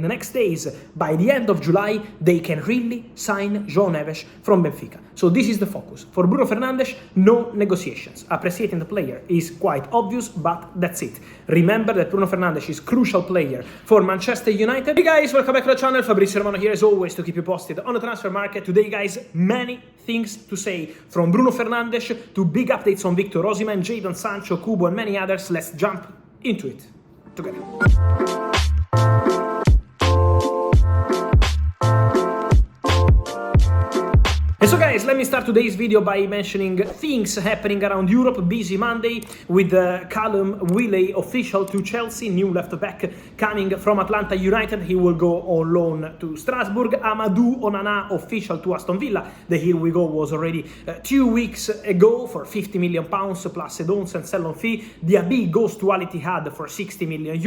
the next days, by the end of July, they can really sign João Neves from Benfica. So this is the focus. For Bruno Fernandes, no negotiations. Appreciating the player is quite obvious, but that's it. Remember that Bruno Fernandes is a crucial player for Manchester United. Hey guys, welcome back to the channel. Fabrizio Romano here as always to keep you posted on the transfer market. Today guys, many things to say, from Bruno Fernandes to big updates on Victor Osimhen, Jadon Sancho, Kubo and many others. Let's jump into it together. And so guys, let me start today's video by mentioning things happening around Europe. Busy Monday with Callum Wiley official to Chelsea, new left back coming from Atlanta United. He will go on loan to Strasbourg. Amadou Onana official to Aston Villa. The here we go was already 2 weeks ago for £50 million plus a downs and sell-on fee. Diaby goes to Al Ittihad for €60 million.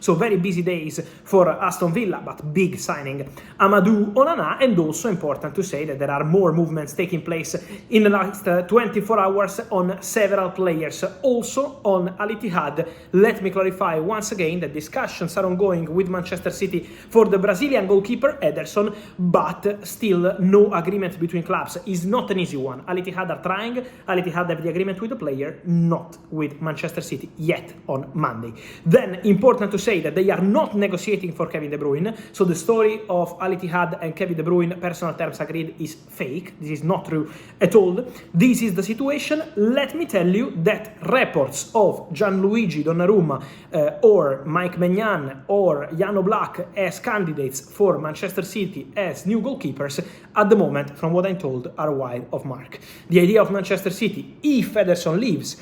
So very busy days for Aston Villa, but big signing Amadou Onana. And also important to say that there are more movements taking place in the last 24 hours on several players. Also on Al Ittihad, let me clarify once again that discussions are ongoing with Manchester City for the Brazilian goalkeeper Ederson, but still no agreement between clubs. Is not an easy one. Al Ittihad are trying. Al Ittihad have the agreement with the player, not with Manchester City yet on Monday. Then important to say that they are not negotiating for Kevin De Bruyne, so the story of Al Ittihad and Kevin De Bruyne personal terms agreed is fake. This is not true at all. This is the situation. Let me tell you that reports of Gianluigi Donnarumma or Mike Maignan or Jan Oblak as candidates for Manchester City as new goalkeepers at the moment, from what I'm told, are wide of mark. The idea of Manchester City, if Ederson leaves,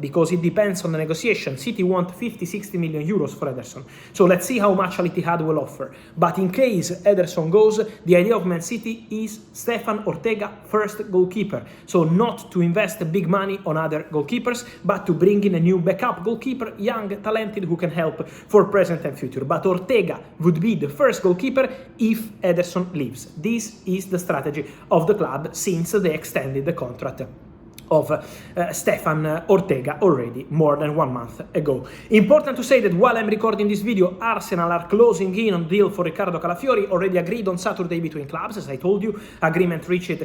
because it depends on the negotiation, City want 50-60 million euros for Ederson. So let's see how much Al Ittihad will offer. But in case Ederson goes, the idea of Man City is Stefan Ortega first goalkeeper. So not to invest big money on other goalkeepers, but to bring in a new backup goalkeeper, young, talented, who can help for present and future. But Ortega would be the first goalkeeper if Ederson leaves. This is the strategy of the club since they extended the contract of Stefan Ortega already more than 1 month ago. Important to say that while I'm recording this video, Arsenal are closing in on deal for Riccardo Calafiori, already agreed on Saturday between clubs, as I told you. Agreement reached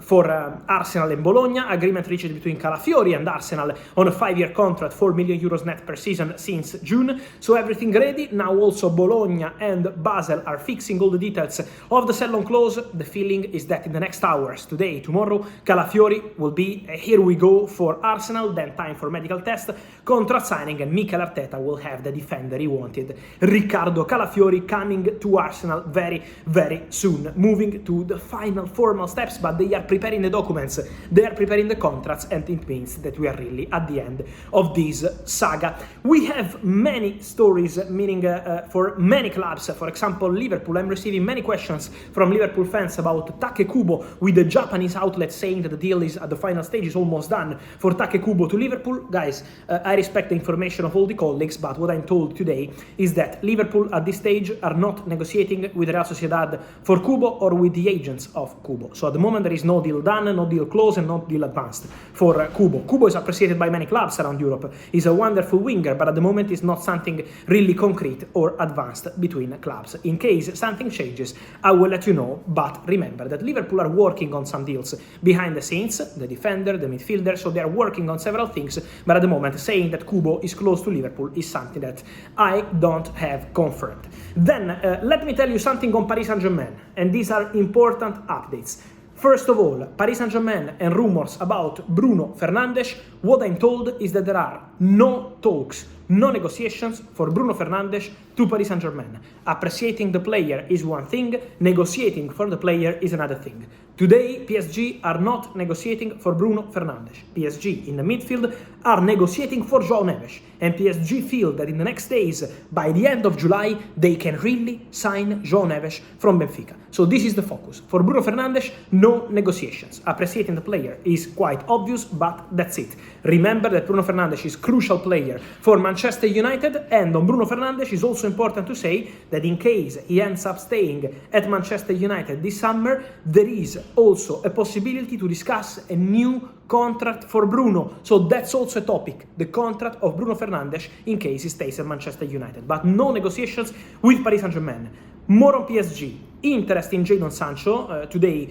for Arsenal and Bologna, agreement reached between Calafiori and Arsenal on a 5-year contract, €4 million net per season since June. So everything ready. Now also Bologna and Basel are fixing all the details of the sell-on clause. The feeling is that in the next hours, today, tomorrow, Calafiori will be here we go for Arsenal, then time for medical test, contract signing, and Mikel Arteta will have the defender he wanted, Riccardo Calafiori, coming to Arsenal very, very soon. Moving to the final formal steps, but they are preparing the documents, they are preparing the contracts, and it means that we are really at the end of this saga. We have many stories, meaning for many clubs. For example, Liverpool. I'm receiving many questions from Liverpool fans about Takefusa, with the Japanese outlet saying that the deal is at the final stage, is almost done for Takefusa to Liverpool. Guys, I respect the information of all the colleagues, but what I'm told today is that Liverpool at this stage are not negotiating with Real Sociedad for Kubo or with the agents of Kubo. So at the moment there is no deal done, no deal closed, and no deal advanced for Kubo. Kubo is appreciated by many clubs around Europe. He's a wonderful winger, but at the moment it's not something really concrete or advanced between clubs. In case something changes, I will let you know, but remember that Liverpool are working on some deals behind the scenes, the defender, the midfielder, so they are working on several things, but at the moment saying that Kubo is close to Liverpool is something that I don't have confirmed. Then let me tell you something on Paris Saint-Germain, and these are important updates. First of all, Paris Saint-Germain and rumors about Bruno Fernandes. What I'm told is that there are no talks, no negotiations for Bruno Fernandes to Paris Saint-Germain. Appreciating the player is one thing, negotiating for the player is another thing. Today, PSG are not negotiating for Bruno Fernandes. PSG in the midfield are negotiating for João Neves, and PSG feel that in the next days, by the end of July, they can really sign João Neves from Benfica. So this is the focus. For Bruno Fernandes, no negotiations. Appreciating the player is quite obvious, but that's it. Remember that Bruno Fernandes is a crucial player for Manchester Manchester United, and on Bruno Fernandes it's also important to say that in case he ends up staying at Manchester United this summer, there is also a possibility to discuss a new contract for Bruno. So that's also a topic, the contract of Bruno Fernandes in case he stays at Manchester United. But no negotiations with Paris Saint-Germain. More on PSG. Interest in Jadon Sancho today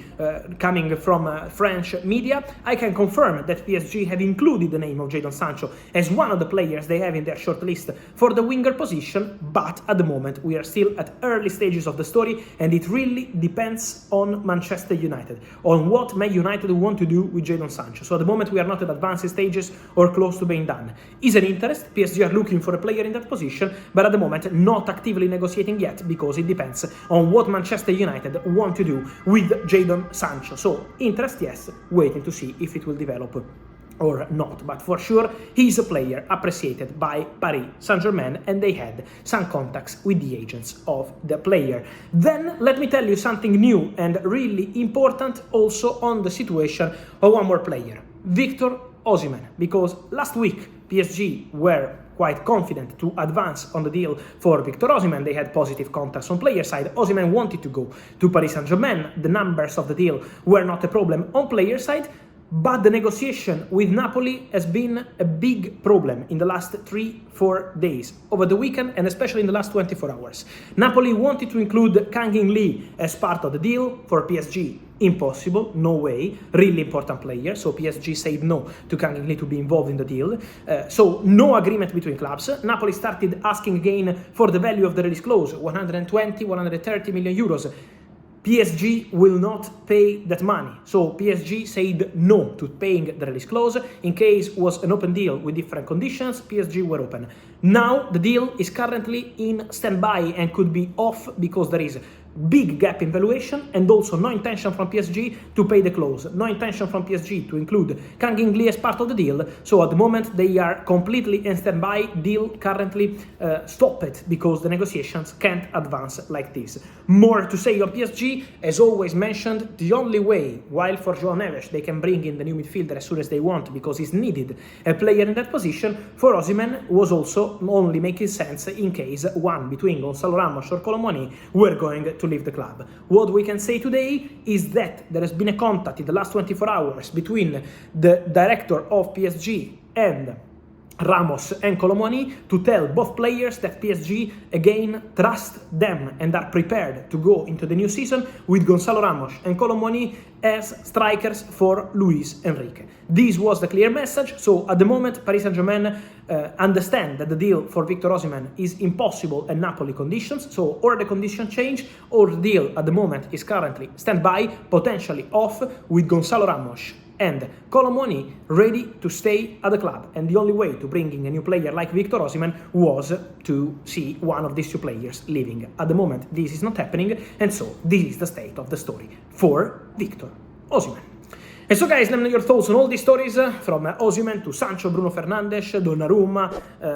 coming from French media. I can confirm that PSG have included the name of Jadon Sancho as one of the players they have in their shortlist for the winger position, but at the moment we are still at early stages of the story and it really depends on Manchester United, on what Man United want to do with Jadon Sancho. So at the moment we are not at advanced stages or close to being done. Is an interest, PSG are looking for a player in that position, but at the moment not actively negotiating yet because it depends on what Manchester United want to do with Jadon Sancho. So interest, yes, waiting to see if it will develop or not, but for sure he's a player appreciated by Paris Saint-Germain and they had some contacts with the agents of the player. Then let me tell you something new and really important also on the situation of one more player, Victor Osimhen, because last week PSG were quite confident to advance on the deal for Victor Osimhen. They had positive contacts on player side. Osimhen wanted to go to Paris Saint-Germain. The numbers of the deal were not a problem on player side, but the negotiation with Napoli has been a big problem in the last 3-4 days, over the weekend and especially in the last 24 hours. Napoli wanted to include Kang In Lee as part of the deal. For PSG, impossible, no way, really important player, so PSG said no to Kang In Lee to be involved in the deal, so no agreement between clubs. Napoli started asking again for the value of the release clause, 120-130 million euros. PSG will not pay that money, so PSG said no to paying the release clause. In case it was an open deal with different conditions, PSG were open. Now the deal is currently in standby and could be off because there is big gap in valuation and also no intention from PSG to pay the clause, no intention from PSG to include Kang In Lee as part of the deal. So at the moment they are completely in standby, deal currently stopped because the negotiations can't advance like this. More to say on PSG, as always mentioned, the only way, while for João Neves they can bring in the new midfielder as soon as they want because he's needed a player in that position, for Osimhen was also only making sense in case one between Gonzalo Ramos or Colomoni were going to leave the club. What we can say today is that there has been a contact in the last 24 hours between the director of PSG and Ramos and Colomoni to tell both players that PSG again trust them and are prepared to go into the new season with Gonzalo Ramos and Colomoni as strikers for Luis Enrique. This was the clear message, so at the moment Paris Saint-Germain understand that the deal for Victor Osimhen is impossible at Napoli conditions, so or the condition change or the deal at the moment is currently standby, potentially off, with Gonzalo Ramos and Colomoni ready to stay at the club, and the only way to bring in a new player like Victor Osimhen was to see one of these two players leaving. At the moment this is not happening, and so this is the state of the story for Victor Osimhen. And so guys, let me know your thoughts on all these stories, from Osimhen to Sancho, Bruno Fernandes, Donnarumma,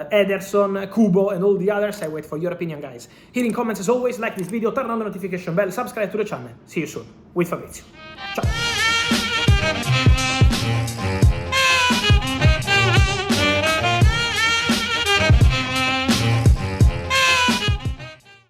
Ederson, Kubo and all the others. I wait for your opinion, guys. Here in comments as always, like this video, turn on the notification bell, subscribe to the channel. See you soon with Fabrizio. Ciao!